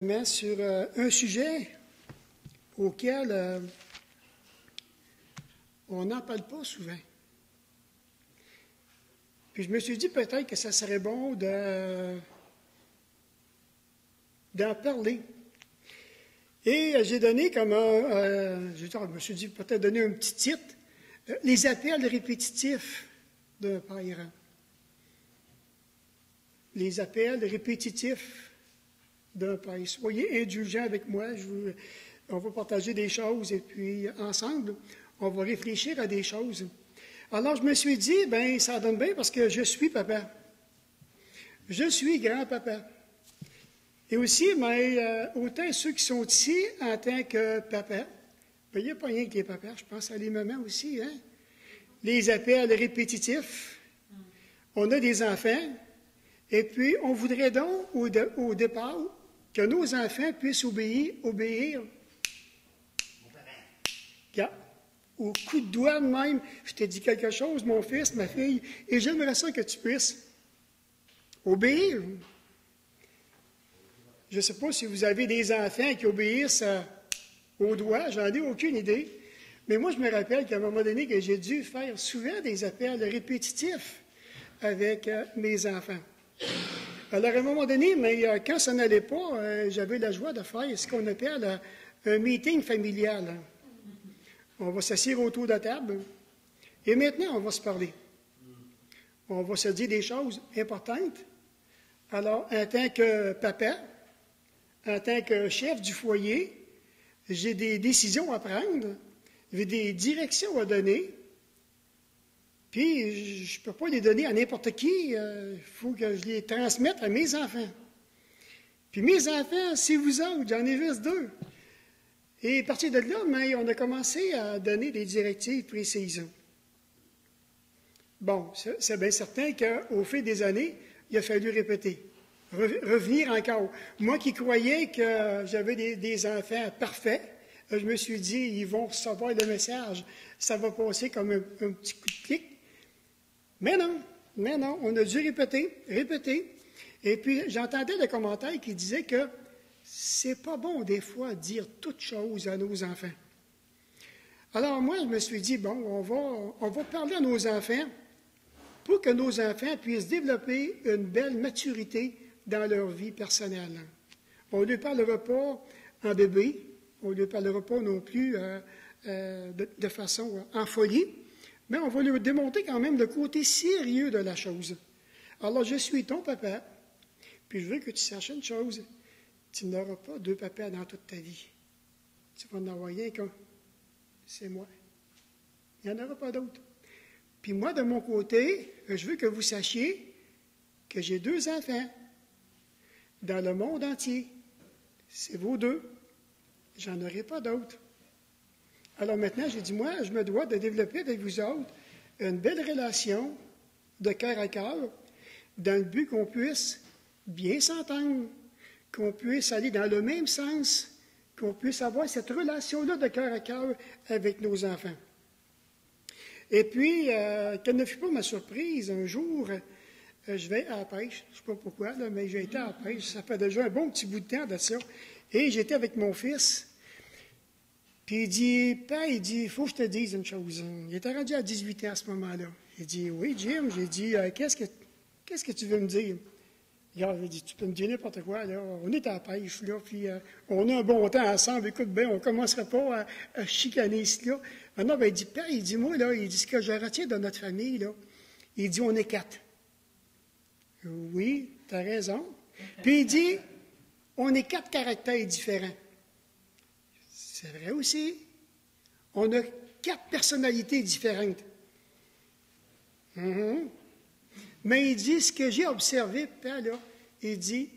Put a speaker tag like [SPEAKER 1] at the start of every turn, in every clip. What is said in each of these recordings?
[SPEAKER 1] Sur un sujet auquel on n'en parle pas souvent. Puis je me suis dit peut-être que ça serait bon d'en parler. Et j'ai donné comme je me suis dit peut-être donner un petit titre, les appels répétitifs d'un père. Les appels répétitifs d'un père. Soyez indulgents avec moi, on va partager des choses et puis ensemble, on va réfléchir à des choses. Alors je me suis dit, ça donne bien parce que je suis papa. Je suis grand-papa. Et aussi, autant ceux qui sont ici en tant que papa, il n'y a pas rien que les papas, je pense à les mamans aussi, hein? Les appels répétitifs. On a des enfants, et puis on voudrait donc, au départ, que nos enfants puissent obéir au coup de doigt de même. Je t'ai dit quelque chose, mon fils, ma fille, et j'aimerais ça que tu puisses obéir. Je ne sais pas si vous avez des enfants qui obéissent au doigt, j'en ai aucune idée. Mais moi, je me rappelle qu'à un moment donné, que j'ai dû faire souvent des appels répétitifs avec mes enfants. Alors, à un moment donné, quand ça n'allait pas, j'avais la joie de faire ce qu'on appelle un meeting familial. On va s'asseoir autour de la table et maintenant, on va se parler. On va se dire des choses importantes. Alors, en tant que papa, en tant que chef du foyer, j'ai des décisions à prendre, j'ai des directions à donner, puis je ne peux pas les donner à n'importe qui, il faut que je les transmette à mes enfants. Puis mes enfants, c'est vous autres, j'en ai juste 2. Et à partir de là, on a commencé à donner des directives précises. Bon, c'est bien certain qu'au fil des années, il a fallu répéter, revenir encore. Moi qui croyais que j'avais des enfants parfaits, je me suis dit, ils vont recevoir le message, ça va passer comme un petit coup de clic. Mais non, on a dû répéter. Et puis, j'entendais des commentaires qui disaient que c'est pas bon, des fois, de dire toutes choses à nos enfants. Alors, moi, je me suis dit, bon, on va parler à nos enfants pour que nos enfants puissent développer une belle maturité dans leur vie personnelle. On ne lui parlera pas en bébé, on ne lui parlera pas non plus de façon en folie, mais on va lui démontrer quand même le côté sérieux de la chose. Alors, je suis ton papa, puis je veux que tu saches une chose, tu n'auras pas 2 papas dans toute ta vie. Tu vas en avoir rien qu'un. C'est moi. Il n'y en aura pas d'autres. Puis moi, de mon côté, je veux que vous sachiez que j'ai 2 enfants dans le monde entier. C'est vos 2. J'en aurai pas d'autres. Alors maintenant, j'ai dit, moi, je me dois de développer avec vous autres une belle relation de cœur à cœur, dans le but qu'on puisse bien s'entendre, qu'on puisse aller dans le même sens, qu'on puisse avoir cette relation-là de cœur à cœur avec nos enfants. Et puis, quelle ne fut pas ma surprise, un jour, je vais à la pêche, je ne sais pas pourquoi, là, mais j'ai été à la pêche, ça fait déjà un bon petit bout de temps de ça, et j'étais avec mon fils, puis il dit, Père, il faut que je te dise une chose. Il était rendu à 18 ans à ce moment-là. Il dit, oui, Jim, j'ai dit, qu'est-ce que tu veux me dire? J'ai dit, tu peux me dire n'importe quoi, là. On est à la pêche, là, puis on a un bon temps ensemble. Écoute bien, on ne commencerait pas à chicaner ici, là. Maintenant, il dit, Père, il dit, moi, là, il dit, ce que je retiens de notre famille, là, il dit, on est 4. Oui, tu as raison. Puis il dit, on est 4 caractères différents. C'est vrai aussi. On a 4 personnalités différentes. Mais il dit, ce que j'ai observé, Père, là, il dit,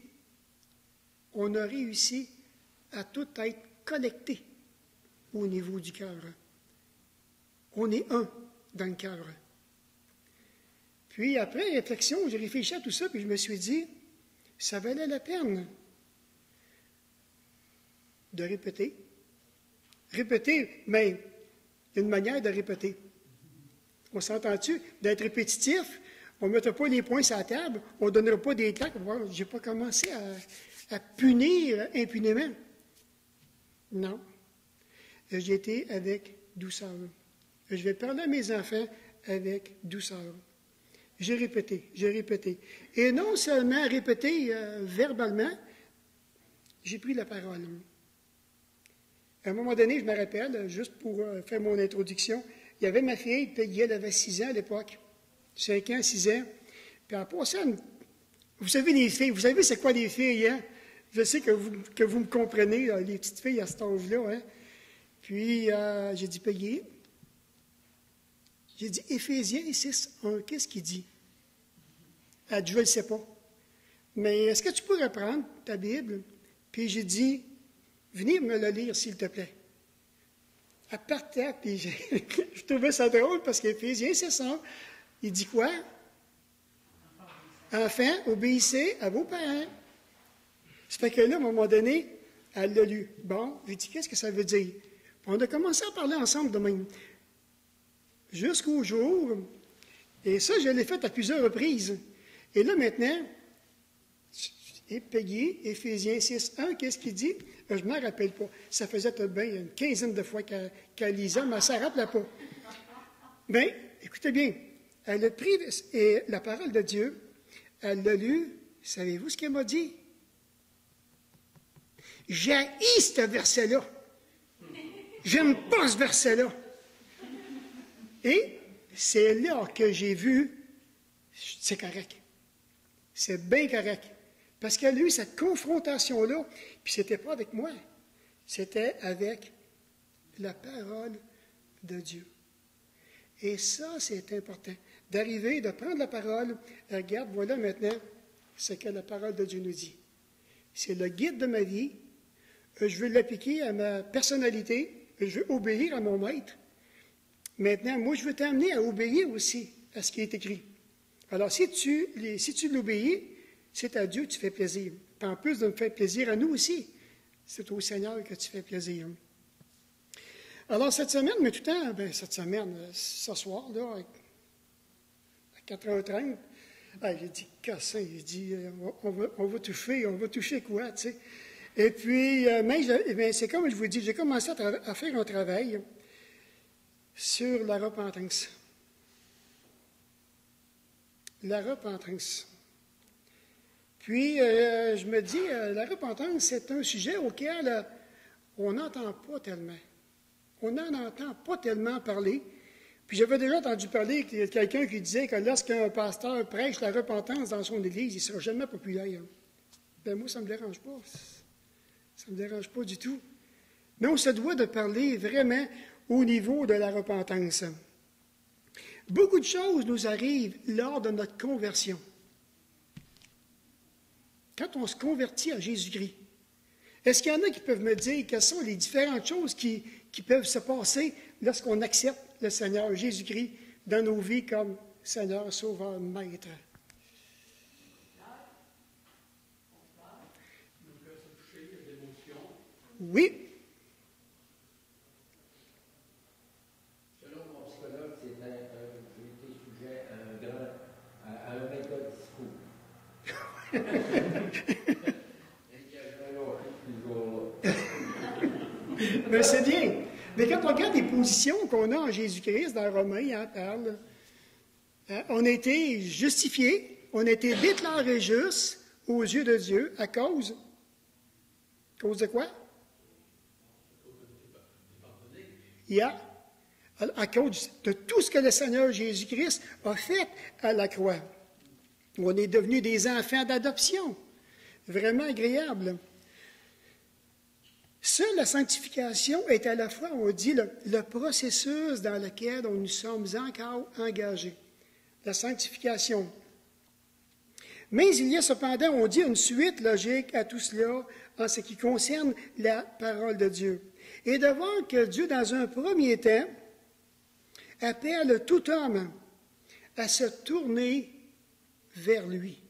[SPEAKER 1] on a réussi à tout être connecté au niveau du cœur. On est un dans le cœur. Puis après réflexion, j'ai réfléchi à tout ça, puis je me suis dit, ça valait la peine de répéter. Répéter, mais il y a une manière de répéter. On s'entend-tu? D'être répétitif, on ne mettra pas les points sur la table, on ne donnera pas des claques. Je n'ai pas commencé à punir impunément. Non. J'ai été avec douceur. Je vais parler à mes enfants avec douceur. J'ai répété. Et non seulement répété verbalement, j'ai pris la parole. À un moment donné, je me rappelle, juste pour faire mon introduction, il y avait ma fille, Peggy, elle avait 6 ans à l'époque, 5 ans, 6 ans. Puis en passant, vous savez les filles, vous savez c'est quoi les filles, hein? Je sais que vous me comprenez, là, les petites filles à cet âge-là, hein? Puis j'ai dit, Peggy, j'ai dit, Éphésiens 6, 1, qu'est-ce qu'il dit? Elle dit, je ne le sais pas. Mais est-ce que tu pourrais prendre ta Bible? Puis j'ai dit, venez me le lire, s'il te plaît. Elle partait, puis je trouvais ça drôle parce qu'Éphésiens 6, 1, il dit quoi? Enfants, obéissez à vos parents. Ça fait que là, à un moment donné, elle l'a lu. Bon, j'ai dit, qu'est-ce que ça veut dire? Puis on a commencé à parler ensemble de même. Jusqu'au jour, et ça, je l'ai fait à plusieurs reprises. Et là, maintenant, et Peggy, Éphésiens 6, 1, qu'est-ce qu'il dit? Je ne m'en rappelle pas. Ça faisait bien une quinzaine de fois qu'elle lisait, mais ça ne rappelait pas. Bien, écoutez bien, elle a pris la parole de Dieu, elle l'a lu, savez-vous ce qu'elle m'a dit? J'haïs ce verset-là. J'aime pas ce verset-là. Et c'est là que j'ai vu, c'est correct. C'est bien correct. Parce qu'elle a eu cette confrontation-là, puis ce n'était pas avec moi, c'était avec la parole de Dieu. Et ça, c'est important, d'arriver, de prendre la parole, regarde, voilà maintenant ce que la parole de Dieu nous dit. C'est le guide de ma vie, je veux l'appliquer à ma personnalité, je veux obéir à mon maître. Maintenant, moi, je veux t'amener à obéir aussi à ce qui est écrit. Alors, si tu l'obéis, c'est à Dieu que tu fais plaisir. Puis en plus de me faire plaisir à nous aussi, c'est au Seigneur que tu fais plaisir. Alors, cette semaine, mais tout le temps, ce soir, là, à 4h30, j'ai dit, Cassin, j'ai dit, on va toucher quoi, tu sais. Et puis, c'est comme je vous dis, j'ai commencé à faire un travail sur la repentance. La repentance. Puis, je me dis, la repentance, c'est un sujet auquel on n'entend pas tellement. On n'en entend pas tellement parler. Puis, j'avais déjà entendu parler de quelqu'un qui disait que lorsqu'un pasteur prêche la repentance dans son église, il ne sera jamais populaire. Bien, moi, ça ne me dérange pas. Ça ne me dérange pas du tout. Mais on se doit de parler vraiment au niveau de la repentance. Beaucoup de choses nous arrivent lors de notre conversion. Quand on se convertit à Jésus-Christ, est-ce qu'il y en a qui peuvent me dire quelles sont les différentes choses qui peuvent se passer lorsqu'on accepte le Seigneur Jésus-Christ dans nos vies comme Seigneur, Sauveur, Maître? Oui.
[SPEAKER 2] Selon mon psychologue, j'ai été sujet à un méga discours.
[SPEAKER 1] Mais c'est bien. Mais quand on regarde les positions qu'on a en Jésus-Christ, dans Romains, parle, on a été justifiés, on a été déclarés justes aux yeux de Dieu à cause de quoi? À cause de tout ce que le Seigneur Jésus-Christ a fait à la croix. On est devenus des enfants d'adoption. Vraiment agréable. Seule la sanctification est à la fois, on dit, le processus dans lequel nous sommes encore engagés. La sanctification. Mais il y a cependant, on dit, une suite logique à tout cela en ce qui concerne la parole de Dieu. Et de voir que Dieu, dans un premier temps, appelle tout homme à se tourner vers lui.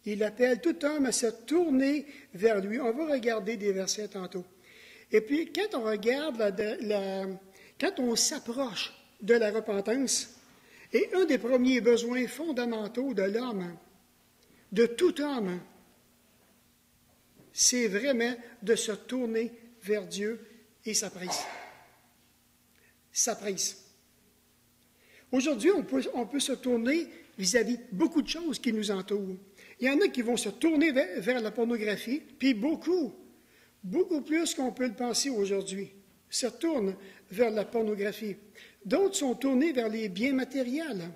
[SPEAKER 1] Il appelle tout homme à se tourner vers lui. On va regarder des versets tantôt. Et puis, quand on regarde, quand on s'approche de la repentance, et un des premiers besoins fondamentaux de l'homme, de tout homme, c'est vraiment de se tourner vers Dieu et sa presse. Sa presse. Aujourd'hui, on peut se tourner vis-à-vis beaucoup de choses qui nous entourent. Il y en a qui vont se tourner vers la pornographie, puis beaucoup plus qu'on peut le penser aujourd'hui, se tournent vers la pornographie. D'autres sont tournés vers les biens matériels.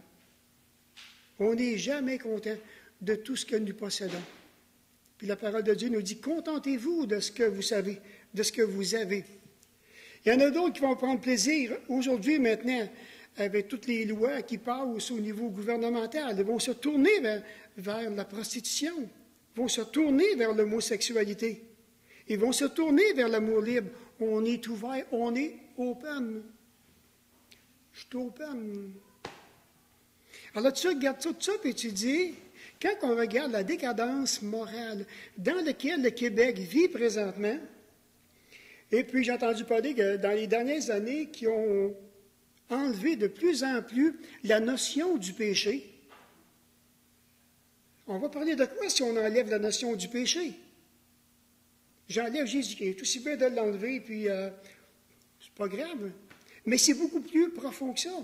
[SPEAKER 1] On n'est jamais content de tout ce que nous possédons. Puis la parole de Dieu nous dit, contentez-vous de ce que vous savez, de ce que vous avez. Il y en a d'autres qui vont prendre plaisir aujourd'hui, maintenant, avec toutes les lois qui passent au niveau gouvernemental. Ils vont se tourner vers la prostitution, ils vont se tourner vers l'homosexualité, ils vont se tourner vers l'amour libre. On est ouvert, on est open. Je suis open. Alors là, tu regardes tout ça, puis tu dis, quand on regarde la décadence morale dans laquelle le Québec vit présentement, et puis j'ai entendu parler que dans les dernières années, qui ont enlevé de plus en plus la notion du péché. On va parler de quoi si on enlève la notion du péché? J'enlève Jésus-Christ, tout aussi bien de l'enlever, puis c'est pas grave. Mais c'est beaucoup plus profond que ça.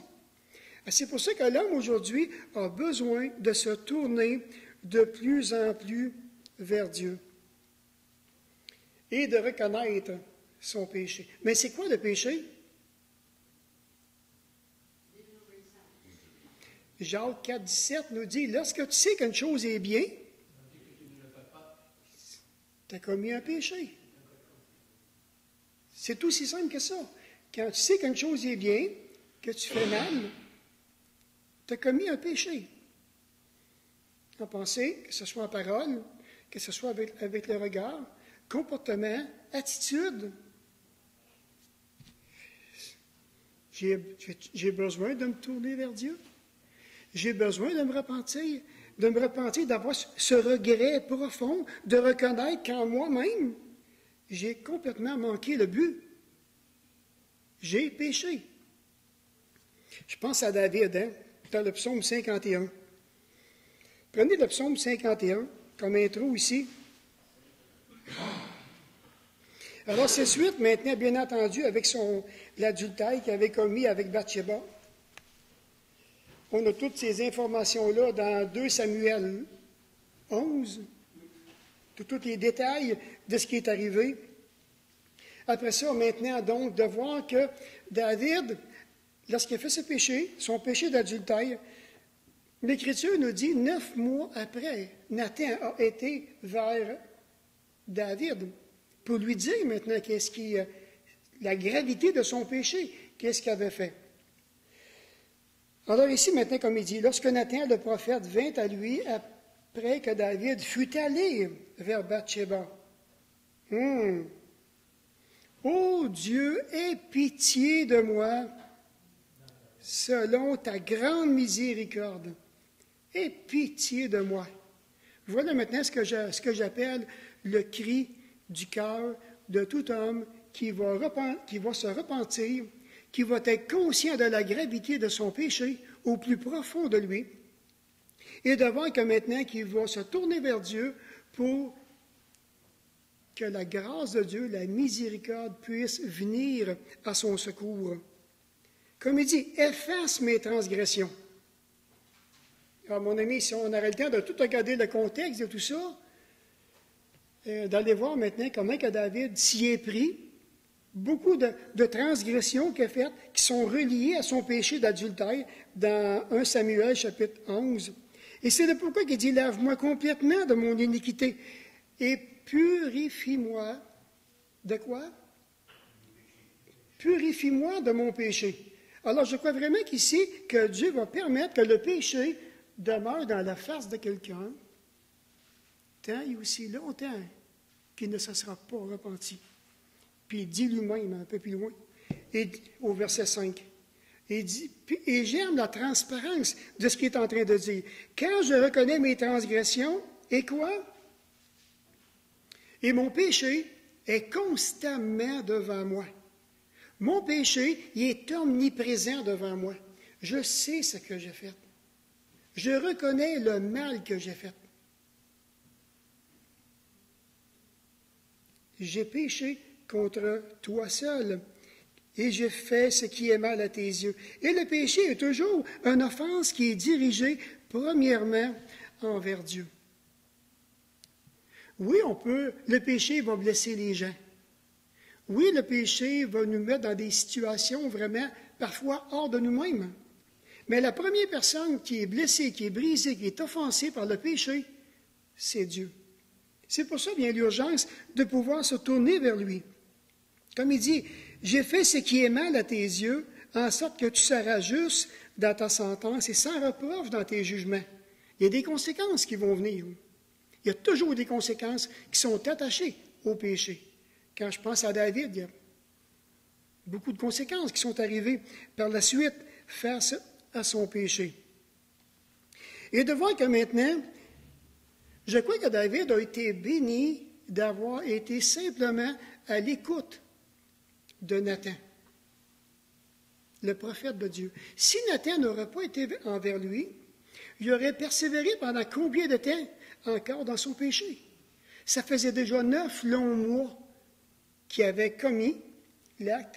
[SPEAKER 1] C'est pour ça que l'homme aujourd'hui a besoin de se tourner de plus en plus vers Dieu et de reconnaître son péché. Mais c'est quoi le péché? Jacques 4, 17 nous dit, lorsque tu sais qu'une chose est bien, tu as commis un péché. C'est aussi simple que ça. Quand tu sais qu'une chose est bien, que tu fais mal, tu as commis un péché. En pensée, que ce soit en parole, que ce soit avec le regard, comportement, attitude. J'ai besoin de me tourner vers Dieu. J'ai besoin de me repentir, d'avoir ce regret profond, de reconnaître qu'en moi-même, j'ai complètement manqué le but. J'ai péché. Je pense à David, dans le psaume 51. Prenez le psaume 51 comme intro ici. Alors, c'est suite maintenant, bien entendu, avec l'adultère qu'il avait commis avec Bathsheba. On a toutes ces informations-là dans 2 Samuel 11, tous les détails de ce qui est arrivé. Après ça, maintenant, donc, de voir que David, lorsqu'il a fait ce péché, son péché d'adultère, l'Écriture nous dit 9 mois après, Nathan a été vers David pour lui dire maintenant la gravité de son péché, qu'est-ce qu'il avait fait. Alors ici, maintenant, comme il dit, lorsque Nathan, le prophète, vint à lui après que David fut allé vers Bathsheba. Ô Dieu, aie pitié de moi, selon ta grande miséricorde. Aie pitié de moi. Voilà maintenant ce que j'appelle le cri du cœur de tout homme qui va se repentir, qui va être conscient de la gravité de son péché au plus profond de lui, et de voir que maintenant qu'il va se tourner vers Dieu pour que la grâce de Dieu, la miséricorde puisse venir à son secours. Comme il dit, efface mes transgressions. Alors, mon ami, si on aurait le temps de tout regarder le contexte de tout ça, d'aller voir maintenant comment que David s'y est pris, beaucoup de transgressions qu'il a faites qui sont reliées à son péché d'adultère dans 1 Samuel chapitre 11. Et c'est pourquoi il dit, lave-moi complètement de mon iniquité et purifie-moi. De quoi? Purifie-moi de mon péché. Alors, je crois vraiment qu'ici, que Dieu va permettre que le péché demeure dans la face de quelqu'un tant et aussi longtemps qu'il ne se sera pas repenti. Puis il dit lui-même, un peu plus loin, et au verset 5, et j'aime la transparence de ce qu'il est en train de dire. Quand je reconnais mes transgressions, et quoi? Et mon péché est constamment devant moi. Mon péché, il est omniprésent devant moi. Je sais ce que j'ai fait. Je reconnais le mal que j'ai fait. j'ai péché contre toi seul, et j'ai fait ce qui est mal à tes yeux. Et le péché est toujours une offense qui est dirigée premièrement envers Dieu. Oui, le péché va blesser les gens. Oui, le péché va nous mettre dans des situations vraiment, parfois, hors de nous-mêmes. Mais la première personne qui est blessée, qui est brisée, qui est offensée par le péché, c'est Dieu. C'est pour ça vient l'urgence de pouvoir se tourner vers lui. Comme il dit, « J'ai fait ce qui est mal à tes yeux, en sorte que tu seras juste dans ta sentence et sans reproche dans tes jugements. » Il y a des conséquences qui vont venir. Il y a toujours des conséquences qui sont attachées au péché. Quand je pense à David, il y a beaucoup de conséquences qui sont arrivées par la suite face à son péché. Et de voir que maintenant, je crois que David a été béni d'avoir été simplement à l'écoute de Nathan, le prophète de Dieu. Si Nathan n'aurait pas été envers lui, il aurait persévéré pendant combien de temps encore dans son péché? Ça faisait déjà 9 longs mois qu'il avait commis l'acte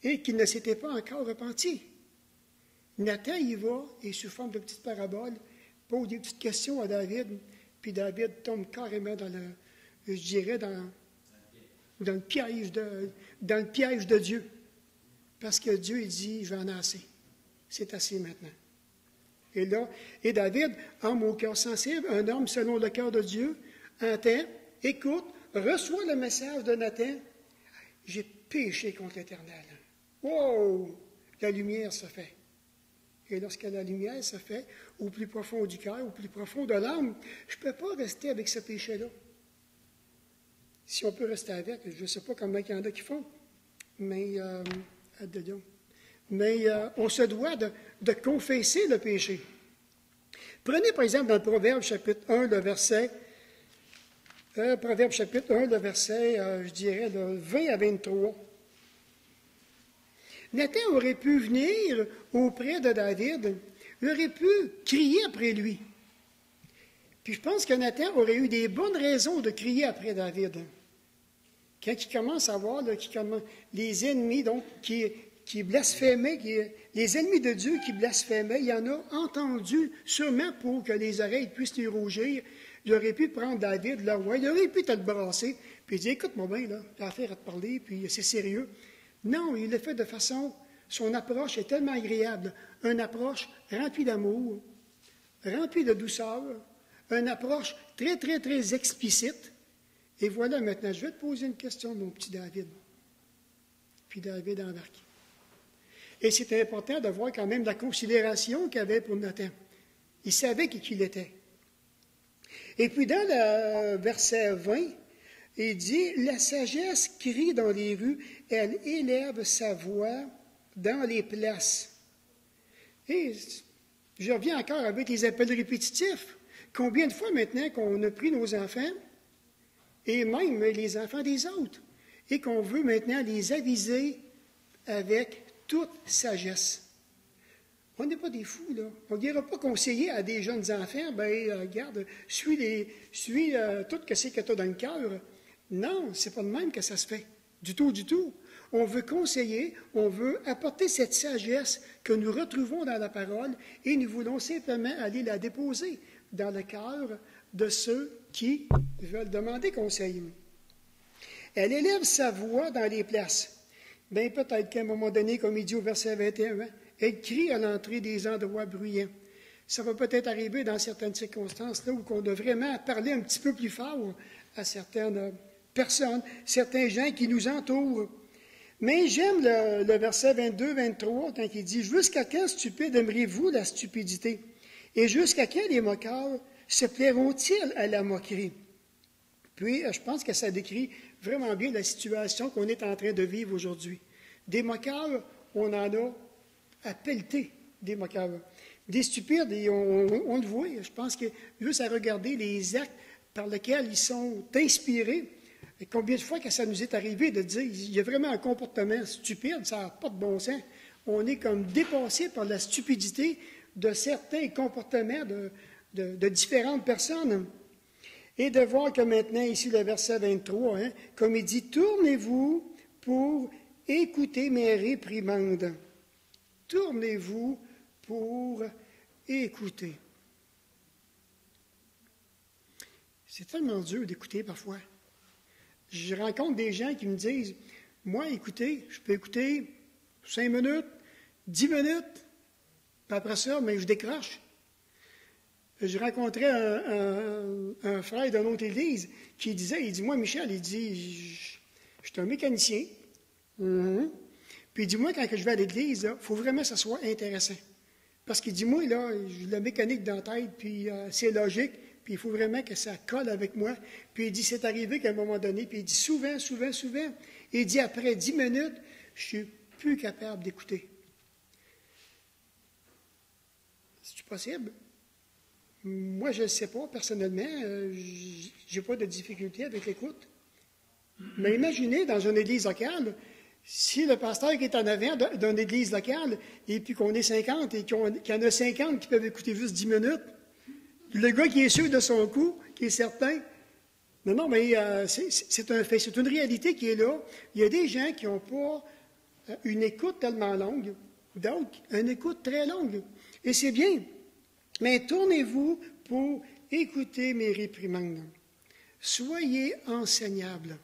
[SPEAKER 1] et qu'il ne s'était pas encore repenti. Nathan y va et sous forme de petite parabole pose des petites questions à David, puis David tombe carrément dans le piège de Dieu. Parce que Dieu il dit, j'en ai assez. C'est assez maintenant. Et David, homme au cœur sensible, un homme selon le cœur de Dieu, entend, écoute, reçoit le message de Nathan, j'ai péché contre l'Éternel. Wow! La lumière se fait. Et lorsque la lumière se fait, au plus profond du cœur, au plus profond de l'âme, je ne peux pas rester avec ce péché-là. Si on peut rester avec, je ne sais pas comment il y en a qui font, mais on se doit de confesser le péché. Prenez par exemple dans le Proverbe chapitre 1, le verset, je dirais, de 20 à 23. Nathan aurait pu venir auprès de David, il aurait pu crier après lui. Puis je pense que Nathan aurait eu des bonnes raisons de crier après David. Quand il commence à voir les ennemis donc, qui blasphémaient, les ennemis de Dieu qui blasphémaient, il y en a entendu sûrement pour que les oreilles puissent lui rougir. Il aurait pu prendre David, le roi, il aurait pu te le brasser, puis dire, écoute-moi bien, là, j'ai affaire à te parler, puis c'est sérieux. Non, il le fait de façon, son approche est tellement agréable, une approche remplie d'amour, remplie de douceur, une approche très, très, très explicite. Et voilà, maintenant, je vais te poser une question, mon petit David. Puis David embarque. Et c'est important de voir quand même la considération qu'il avait pour Nathan. Il savait qui il était. Et puis dans le verset 20, il dit, « La sagesse crie dans les rues, elle élève sa voix dans les places. » Et je reviens encore avec les appels répétitifs. Combien de fois maintenant qu'on a pris nos enfants, et même les enfants des autres, et qu'on veut maintenant les aviser avec toute sagesse. On n'est pas des fous, là. On ne dira pas conseiller à des jeunes enfants, regarde, suis tout ce que tu as dans le cœur. Non, c'est pas de même que ça se fait. Du tout, du tout. On veut conseiller, on veut apporter cette sagesse que nous retrouvons dans la parole et nous voulons simplement aller la déposer dans le cœur de ceux qui veulent demander conseil. Elle élève sa voix dans les places. Bien, peut-être qu'à un moment donné, comme il dit au verset 21, elle crie à l'entrée des endroits bruyants. Ça va peut-être arriver dans certaines circonstances là où on doit vraiment parler un petit peu plus fort à certaines personnes, certains gens qui nous entourent. Mais j'aime le verset 22-23 quand il dit « Jusqu'à quand, stupide, aimerez-vous la stupidité? Et jusqu'à quand les moqueurs se plairont-ils à la moquerie? » Puis, je pense que ça décrit vraiment bien la situation qu'on est en train de vivre aujourd'hui. Des moqueurs, on en a à pelleter, des moqueurs. Des stupides, et on le voit, je pense que juste à regarder les actes par lesquels ils sont inspirés, et combien de fois que ça nous est arrivé de dire il y a vraiment un comportement stupide, ça n'a pas de bon sens. On est comme dépassé par la stupidité de certains comportements de différentes personnes. Et de voir que maintenant, ici, le verset 23, comme il dit, « Tournez-vous pour écouter mes réprimandes. » Tournez-vous pour écouter. C'est tellement dur d'écouter parfois. Je rencontre des gens qui me disent, « Moi, écoutez, je peux écouter 5 minutes, 10 minutes, puis après ça, mais je décroche. » Je rencontrais un frère d'une autre église qui disait, il dit, « Moi, Michel, il dit, je suis un mécanicien. Puis il dit, moi, quand je vais à l'église, il faut vraiment que ça soit intéressant. Parce qu'il dit, moi, là, j'ai la mécanique dans la tête, puis c'est logique, puis il faut vraiment que ça colle avec moi. Puis il dit, c'est arrivé qu'à un moment donné, puis il dit, souvent, il dit, après 10 minutes, je suis plus capable d'écouter. C'est-tu possible? Moi, je ne sais pas, personnellement, j'ai pas de difficulté avec l'écoute. Mais imaginez, dans une église locale, si le pasteur qui est en avant d'une église locale, et puis qu'on est 50, et qu'il y en a 50 qui peuvent écouter juste 10 minutes, le gars qui est sûr de son coup, qui est certain, non, mais c'est un fait, c'est une réalité qui est là. Il y a des gens qui n'ont pas une écoute tellement longue, d'autres, une écoute très longue. Et c'est bien. Mais tournez-vous pour écouter mes réprimandes. Soyez enseignables.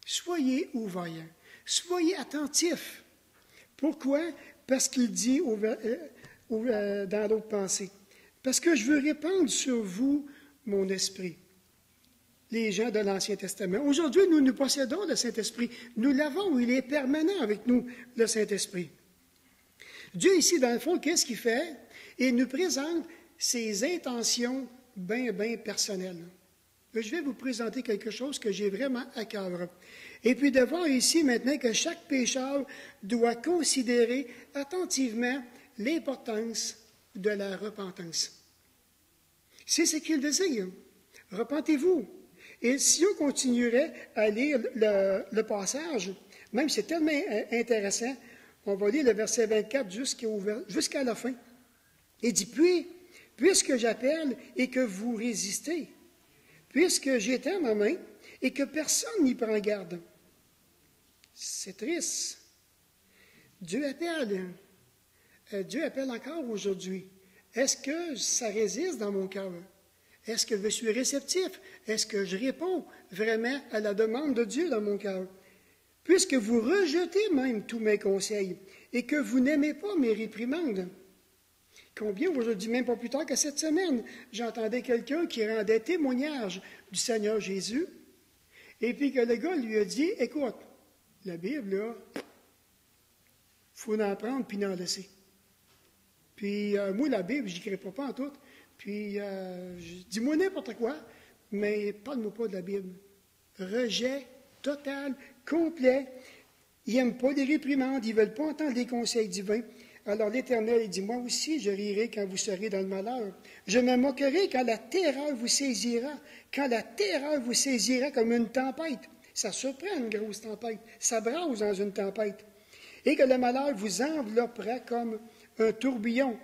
[SPEAKER 1] Soyez ouverts. Soyez attentifs. Pourquoi? Parce qu'il dit dans l'autre pensée. Parce que je veux répandre sur vous mon esprit. Les gens de l'Ancien Testament. Aujourd'hui, nous possédons le Saint-Esprit. Nous l'avons, il est permanent avec nous, le Saint-Esprit. Dieu ici, dans le fond, qu'est-ce qu'il fait? Il nous présente ses intentions bien personnelles. Je vais vous présenter quelque chose que j'ai vraiment à cœur. Et puis de voir ici maintenant que chaque pécheur doit considérer attentivement l'importance de la repentance. C'est ce qu'il désire. Repentez-vous. Et si on continuerait à lire le passage, même c'est tellement intéressant, on va lire le verset 24 jusqu'à la fin. Il dit, puisque j'appelle et que vous résistez, puisque j'étends ma main et que personne n'y prend garde. C'est triste. Dieu appelle. Dieu appelle encore aujourd'hui. Est-ce que ça résiste dans mon cœur? Est-ce que je suis réceptif? Est-ce que je réponds vraiment à la demande de Dieu dans mon cœur? Puisque vous rejetez même tous mes conseils et que vous n'aimez pas mes réprimandes. Combien, aujourd'hui, même pas plus tard que cette semaine, j'entendais quelqu'un qui rendait témoignage du Seigneur Jésus, et puis que le gars lui a dit, écoute, la Bible, là, il faut en prendre puis en laisser. Puis moi, la Bible, je n'y pas en tout. Puis dis-moi n'importe quoi, mais parle-moi pas de la Bible. Rejet total, complet. Ils n'aiment pas les réprimandes, ils ne veulent pas entendre les conseils divins. Alors l'Éternel, il dit, moi aussi, je rirai quand vous serez dans le malheur. Je me moquerai quand la terreur vous saisira. Quand la terreur vous saisira comme une tempête. Ça surprend une grosse tempête. Ça brase dans une tempête. Et que le malheur vous enveloppera comme un tourbillon.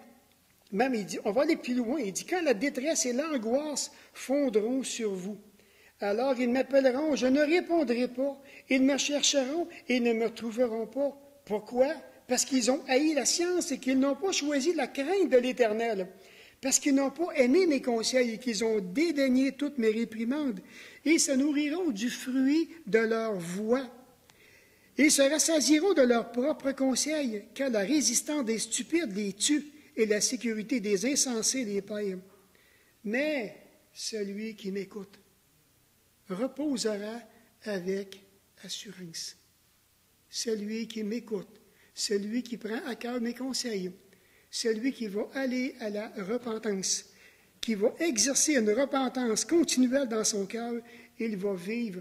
[SPEAKER 1] Même, il dit, on va aller plus loin. Il dit, quand la détresse et l'angoisse fondront sur vous. Alors ils m'appelleront, je ne répondrai pas. Ils me chercheront et ne me trouveront pas. Pourquoi? Parce qu'ils ont haï la science et qu'ils n'ont pas choisi la crainte de l'Éternel. Parce qu'ils n'ont pas aimé mes conseils et qu'ils ont dédaigné toutes mes réprimandes. Ils se nourriront du fruit de leur voix. Ils se rassasieront de leurs propres conseils, car la résistance des stupides les tue et la sécurité des insensés les perd. Mais celui qui m'écoute reposera avec assurance. Celui qui m'écoute, celui qui prend à cœur mes conseils, celui qui va aller à la repentance, qui va exercer une repentance continuelle dans son cœur, il va vivre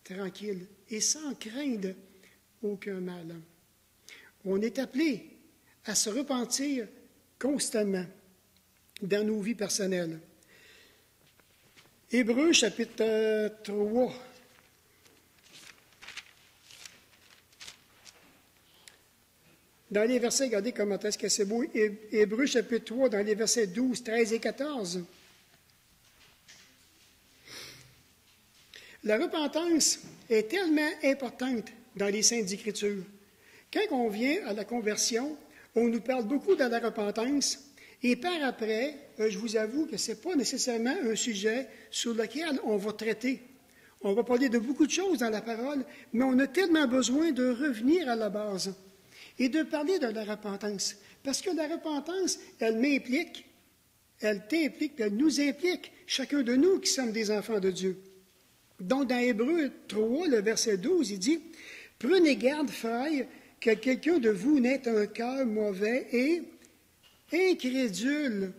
[SPEAKER 1] tranquille et sans craindre aucun mal. On est appelé à se repentir constamment dans nos vies personnelles. Hébreux chapitre 3. Dans les versets, regardez comment est-ce que c'est beau. Hébreux chapitre 3, dans les versets 12, 13 et 14. La repentance est tellement importante dans les Saintes Écritures. Quand on vient à la conversion, on nous parle beaucoup de la repentance, et par après, je vous avoue que ce n'est pas nécessairement un sujet sur lequel on va traiter. On va parler de beaucoup de choses dans la parole, mais on a tellement besoin de revenir à la base et de parler de la repentance. Parce que la repentance, elle m'implique, elle t'implique, puis elle nous implique, chacun de nous qui sommes des enfants de Dieu. Donc, dans Hébreux 3, le verset 12, il dit « Prenez garde, frères, que quelqu'un de vous n'ait un cœur mauvais et incrédule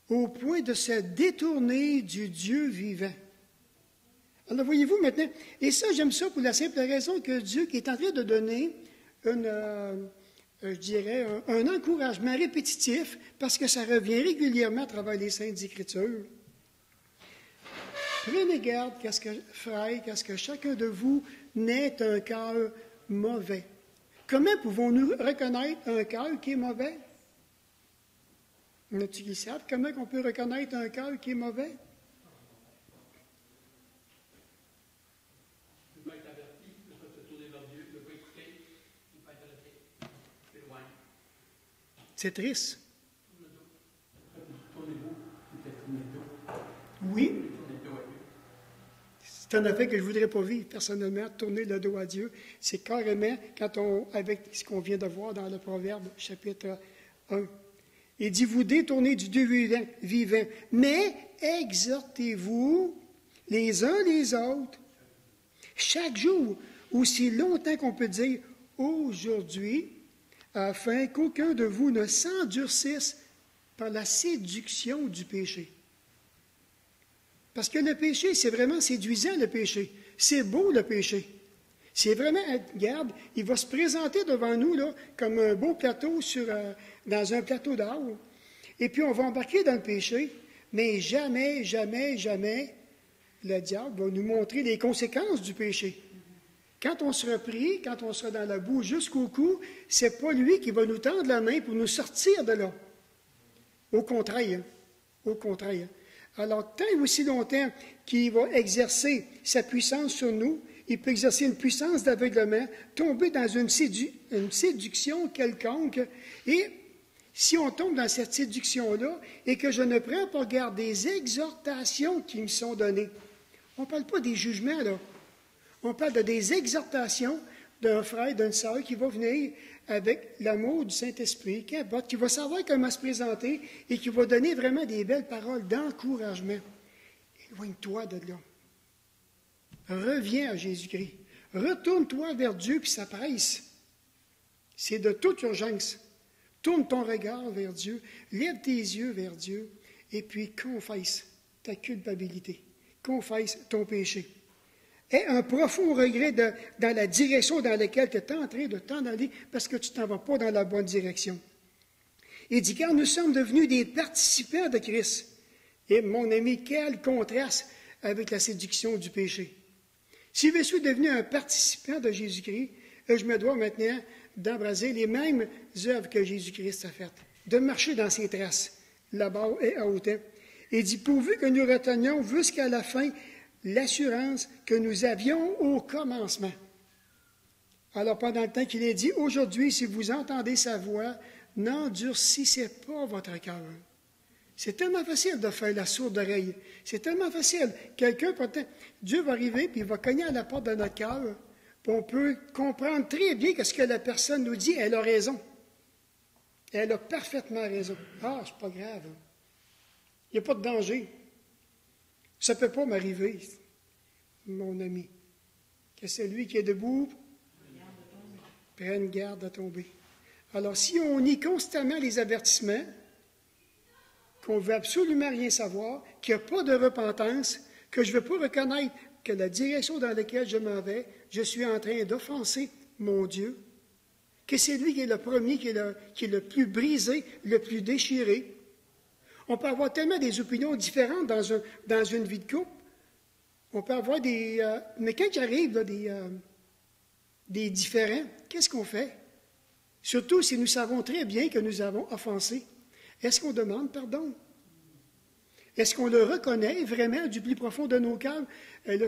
[SPEAKER 1] au point de se détourner du Dieu vivant. » Alors, voyez-vous maintenant, et ça, j'aime ça pour la simple raison que Dieu qui est en train de donner un encouragement répétitif, parce que ça revient régulièrement à travers les Saintes Écritures. Prenez garde, frères, qu'à ce que chacun de vous n'ait un cœur mauvais. Comment pouvons-nous reconnaître un cœur qui est mauvais? Y en a-t-il qui savent comment on peut reconnaître un cœur qui est mauvais?
[SPEAKER 3] Ne pas être averti, ne pas se tourner vers Dieu, ne pas écouter, ne pas être arrêté. C'est loin.
[SPEAKER 1] C'est triste.
[SPEAKER 3] Tournez-vous, peut-être tourner le dos.
[SPEAKER 1] Oui.
[SPEAKER 3] Tournez le dos à Dieu.
[SPEAKER 1] C'est un effet que je ne voudrais pas vivre personnellement, tourner le dos à Dieu. C'est carrément avec ce qu'on vient de voir dans le Proverbe, chapitre 1. Il dit, vous détournez du Dieu vivant, mais exhortez-vous les uns les autres, chaque jour, aussi longtemps qu'on peut dire aujourd'hui, afin qu'aucun de vous ne s'endurcisse par la séduction du péché. Parce que le péché, c'est vraiment séduisant, le péché. C'est beau, le péché. C'est vraiment, regarde, il va se présenter devant nous là, comme un beau plateau dans un plateau d'or. Et puis, on va embarquer dans le péché, mais jamais, jamais, jamais, le diable va nous montrer les conséquences du péché. Quand on sera pris, quand on sera dans la boue jusqu'au cou, c'est pas lui qui va nous tendre la main pour nous sortir de là. Au contraire. Au contraire. Alors, tant et aussi longtemps qu'il va exercer sa puissance sur nous, il peut exercer une puissance d'aveuglement, tomber dans une séduction quelconque. Et si on tombe dans cette séduction-là et que je ne prends pas garde des exhortations qui me sont données, on ne parle pas des jugements, là. On parle de des exhortations d'un frère, d'une sœur qui va venir avec l'amour du Saint-Esprit, qui va savoir comment se présenter et qui va donner vraiment des belles paroles d'encouragement. Éloigne-toi de là. Reviens à Jésus-Christ. Retourne-toi vers Dieu, puis ça presse. C'est de toute urgence. Tourne ton regard vers Dieu, lève tes yeux vers Dieu, et puis confesse ta culpabilité. Confesse ton péché. Aie un profond regret dans la direction dans laquelle tu es en train de t'en aller, parce que tu ne t'en vas pas dans la bonne direction. Il dit, car nous sommes devenus des participants de Christ. Et mon ami, quel contraste avec la séduction du péché. Si je suis devenu un participant de Jésus-Christ, je me dois maintenant d'embraser les mêmes œuvres que Jésus-Christ a faites, de marcher dans ses traces, là-bas et à hauteur. Il dit, pourvu que nous retenions jusqu'à la fin l'assurance que nous avions au commencement. Alors, pendant le temps qu'il est dit, aujourd'hui, si vous entendez sa voix, n'endurcissez pas votre cœur. C'est tellement facile de faire la sourde oreille. C'est tellement facile. Dieu va arriver, puis il va cogner à la porte de notre cœur, puis on peut comprendre très bien que ce que la personne nous dit, elle a raison. Elle a parfaitement raison. Ah, c'est pas grave. Il n'y a pas de danger. Ça ne peut pas m'arriver, mon ami, que celui qui est debout prenne garde à tomber. Alors, si on nie constamment les avertissements, qu'on ne veut absolument rien savoir, qu'il n'y a pas de repentance, que je ne veux pas reconnaître que la direction dans laquelle je m'en vais, je suis en train d'offenser mon Dieu, que c'est lui qui est le premier, qui est le plus brisé, le plus déchiré. On peut avoir tellement des opinions différentes dans une vie de couple. On peut avoir mais quand il arrive là, des différends, qu'est-ce qu'on fait? Surtout si nous savons très bien que nous avons offensé. Est-ce qu'on demande pardon? Est-ce qu'on le reconnaît vraiment du plus profond de nos cœurs? Là,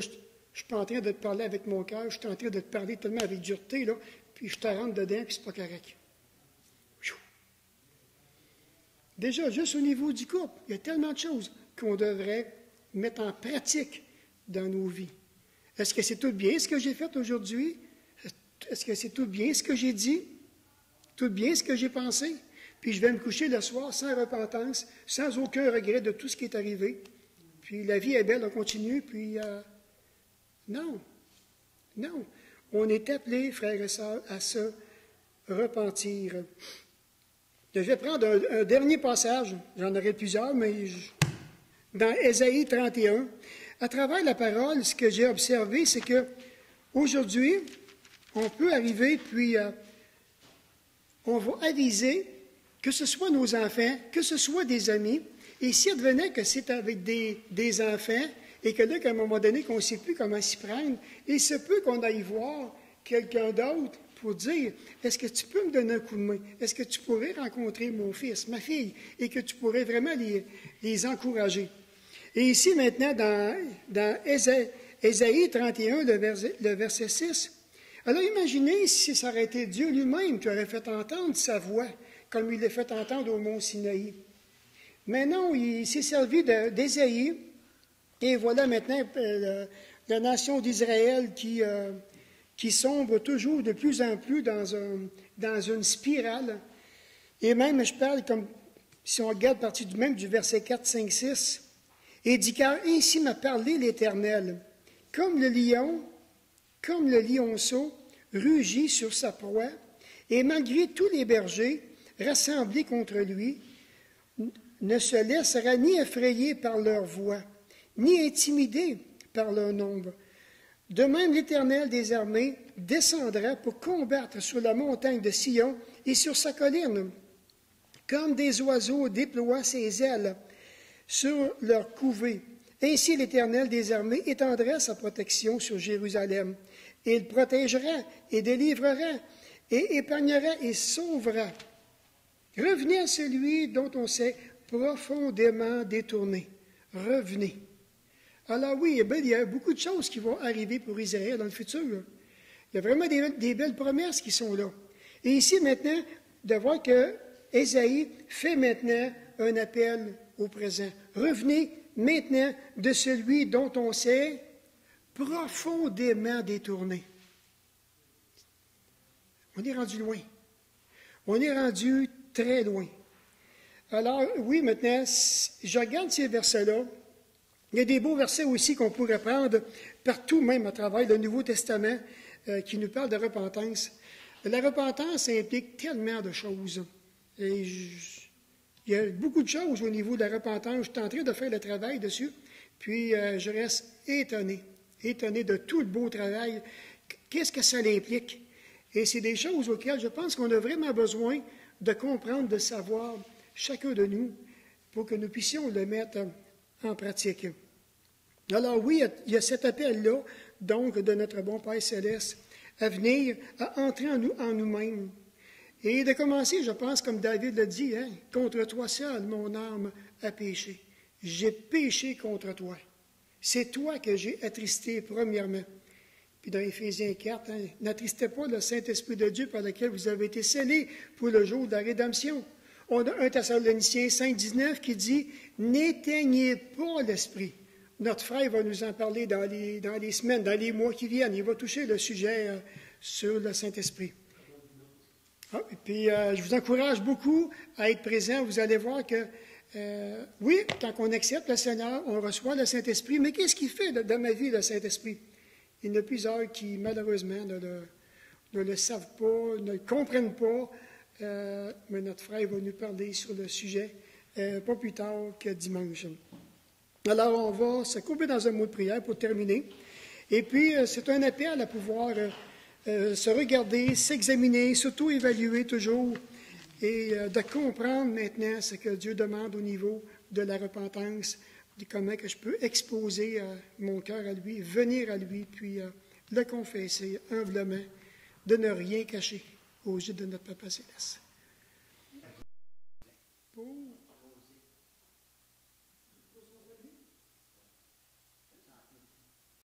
[SPEAKER 1] Je ne suis pas en train de te parler avec mon cœur, je suis en train de te parler tellement avec dureté, là, puis je te rentre dedans, puis c'est pas correct. Déjà, juste au niveau du couple, il y a tellement de choses qu'on devrait mettre en pratique dans nos vies. Est-ce que c'est tout bien ce que j'ai fait aujourd'hui? Est-ce que c'est tout bien ce que j'ai dit? Tout bien ce que j'ai pensé? Puis je vais me coucher le soir sans repentance, sans aucun regret de tout ce qui est arrivé. Puis la vie est belle, on continue, puis non, non. On est appelés, frères et sœurs, à se repentir. Je vais prendre un dernier passage, j'en aurai plusieurs, mais dans Ésaïe 31. À travers la parole, ce que j'ai observé, c'est que aujourd'hui, on peut arriver, puis on va aviser, que ce soit nos enfants, que ce soit des amis, et s'il advenait que c'est avec des enfants, et que là, qu'à un moment donné, qu'on ne sait plus comment s'y prendre, il se peut qu'on aille voir quelqu'un d'autre pour dire, est-ce que tu peux me donner un coup de main? Est-ce que tu pourrais rencontrer mon fils, ma fille, et que tu pourrais vraiment les encourager? Et ici, maintenant, dans Ésaïe 31, le verset 6, alors imaginez si ça aurait été Dieu lui-même qui aurait fait entendre sa voix, comme il l'a fait entendre au mont Sinaï. Mais non, il s'est servi d'Ésaïe, et voilà maintenant la nation d'Israël qui sombre toujours de plus en plus dans une spirale. Et même, je parle comme, si on regarde partie du verset 4, 5, 6, et dit, car ainsi m'a parlé l'Éternel, comme le lionceau rugit sur sa proie, et malgré tous les bergers rassemblés contre lui, ne se laissera ni effrayer par leur voix, ni intimider par leur nombre. De même, l'Éternel des armées descendra pour combattre sur la montagne de Sion et sur sa colline. Comme des oiseaux déploient ses ailes sur leur couvée. Ainsi, l'Éternel des armées étendra sa protection sur Jérusalem. Et il protégera et délivrera et épargnera et sauvera. Revenez à celui dont on s'est profondément détourné. Revenez. Alors oui, il y a beaucoup de choses qui vont arriver pour Israël dans le futur. Il y a vraiment des belles promesses qui sont là. Et ici, maintenant, de voir que Ésaïe fait maintenant un appel au présent. Revenez maintenant de celui dont on s'est profondément détourné. On est rendu loin. On est rendu très loin. Alors, oui, maintenant, je regarde ces versets-là. Il y a des beaux versets aussi qu'on pourrait prendre partout, même à travers le Nouveau Testament, qui nous parlent de repentance. La repentance implique tellement de choses. Et il y a beaucoup de choses au niveau de la repentance. Je suis en train de faire le travail dessus, puis je reste étonné de tout le beau travail. Qu'est-ce que ça implique? Et c'est des choses auxquelles je pense qu'on a vraiment besoin de comprendre, de savoir, chacun de nous, pour que nous puissions le mettre en pratique. Alors oui, il y a cet appel-là, donc, de notre bon Père Céleste, à venir, à entrer en nous-mêmes. Et de commencer, je pense, comme David l'a dit, hein, contre toi seul, mon âme a péché. J'ai péché contre toi. C'est toi que j'ai attristé premièrement. Puis dans Éphésiens 4, hein, n'attristez pas le Saint-Esprit de Dieu par lequel vous avez été scellés pour le jour de la rédemption. On a 1 Thessaloniciens 5,19 qui dit « N'éteignez pas l'Esprit ». Notre frère va nous en parler dans les semaines, dans les mois qui viennent. Il va toucher le sujet sur le Saint-Esprit. Ah, et puis, je vous encourage beaucoup à être présent. Vous allez voir que, oui, quand on accepte le Seigneur, on reçoit le Saint-Esprit. Mais qu'est-ce qu'il fait dans ma vie, le Saint-Esprit? Il y en a plusieurs qui, malheureusement, ne le savent pas, ne le comprennent pas. Mais notre frère va nous parler sur le sujet pas plus tard que dimanche. Alors, on va se couper dans un mot de prière pour terminer. Et puis, c'est un appel à pouvoir se regarder, s'examiner, s'auto-évaluer toujours et de comprendre maintenant ce que Dieu demande au niveau de la repentance, de comment que je peux exposer mon cœur à lui, venir à lui, puis le confesser humblement, de ne rien cacher aux yeux de notre Papa Céleste.